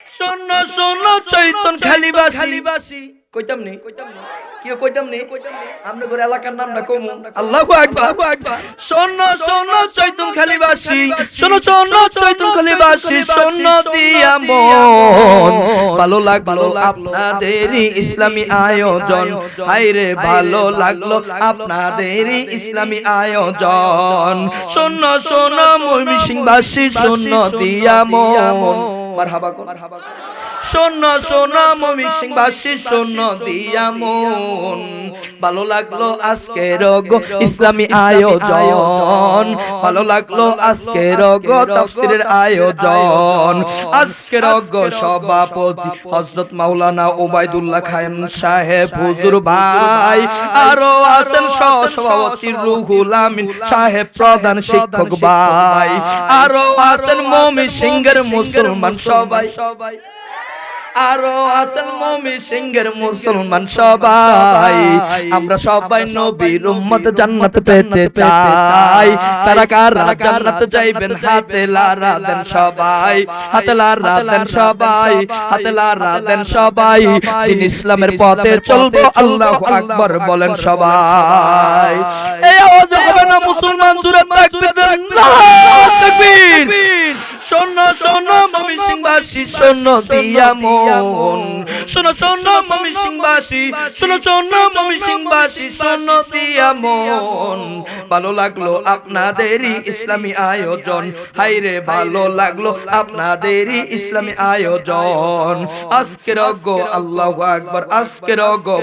শোনো শোনো চৈতন খালিবাসী কইতাম নেই কি কইতাম নেই আমরা করে এলাকার নাম না কমু আল্লাহু আকবার শোনো শোনো চৈতন খালিবাসী শোনো শোনো চৈতন খালিবাসী শোনো দিয়া মন ভালো লাগলো আপনাদেরই ইসলামী আয়োজন হায়রে ভালো লাগলো আপনাদেরই ইসলামী আয়োজন শোনো শোনো ময়মনসিংহবাসী শোনো দিয়া মন মারহাবা শোনো শোনো ময়মনসিংহবাসী শোনো দিয়া মন ভালো লাগলো আজকের ইসলামী আয়োজন ভালো লাগলো আজকের তাফসীরের আয়োজন আজকের সভাপতি হযরত মাওলানা ওবায়দুল্লাহ খান সাহেব হুজুর ভাই আরো আছেন সভাপতি রুহুল আমিন সাহেব প্রধান শিক্ষক ভাই আরো আছেন ময়মনসিংহের মুসলমান সবাই আরো আছেন ময়মনসিংহের মুসলমান সবাই আমরা সবাই নবীর উম্মত জান্নাত পেতে চাই তারা কারা জান্নাত যাইবেন হাতে লারা দেন সবাই হাতে লারা দেন সবাই হাতে লারা দেন সবাই দিন ইসলামের পথে চলবো আল্লাহু আকবার বলেন সবাই এই আওয়াজ হবে না মুসলমান জোরে তাকবীর দেন আল্লাহু তাকবীর শোনো শোনো ময়মনসিংহবাসী শোনো দিয়া মন শোনো শোনো ময়মনসিংহবাসী শোনো শোনো ময়মনসিংহবাসী শোনো দিয়া মন ভালো লাগলো আপনাদেরই ইসলামী আয়োজন হায়রে ভালো লাগলো আপনাদেরই ইসলামী আয়োজন আজকের আল্লাহু আকবার আজকের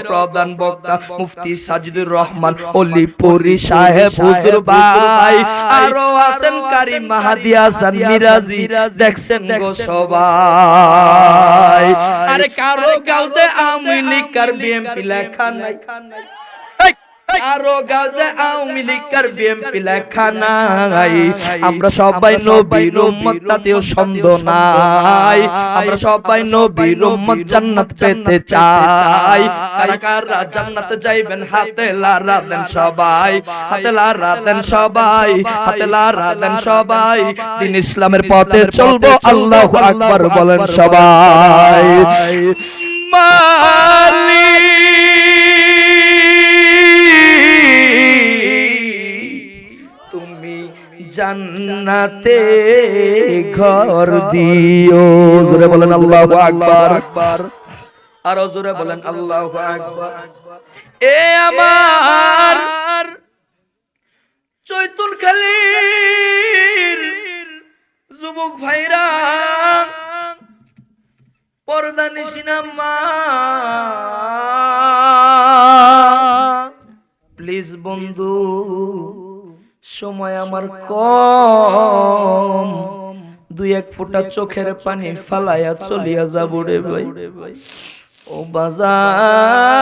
প্রধান বক্তা মুফতি সাজিদুর রহমান অলিপুরি সাহেব হুজুর ভাই আরো আছেন কারি মাহাদি হাসান মিরাজি দেখছেন গো সবাই আরে কারো গাউজে আওয়ামী লীগ আর বিএনপি লেখা নাই কারো গাউজে আওয়ামী লীগ আর বিএনপি লেখা নাই আমরা সবাই নবীর উম্মত তাতেও সন্দেহ নাই আমরা সবাই নবীর উম্মত জান্নাত পেতে চাই কারা কারা জান্নাত যাইবেন হাতে লারা দেন সবাই হাতে লারা দেন সবাই হাতে লারা দেন সবাই দিন ইসলামের পথে চলবো আল্লাহু আকবার বলেন সবাই জান্নাতে ঘর দিও জোরে বলেন আল্লাহু আকবার আর জোরে বলেন আল্লাহু আকবার এ আমার চৈতুলখালীর যুবক ভাইরা পর্দা নিশিনা মা প্লিজ বন্ধু সময় আমার কম দুই এক ফোঁটা চোখের পানি ফালাইয়া চলিয়া যাবো রে ভাই ও বাজার।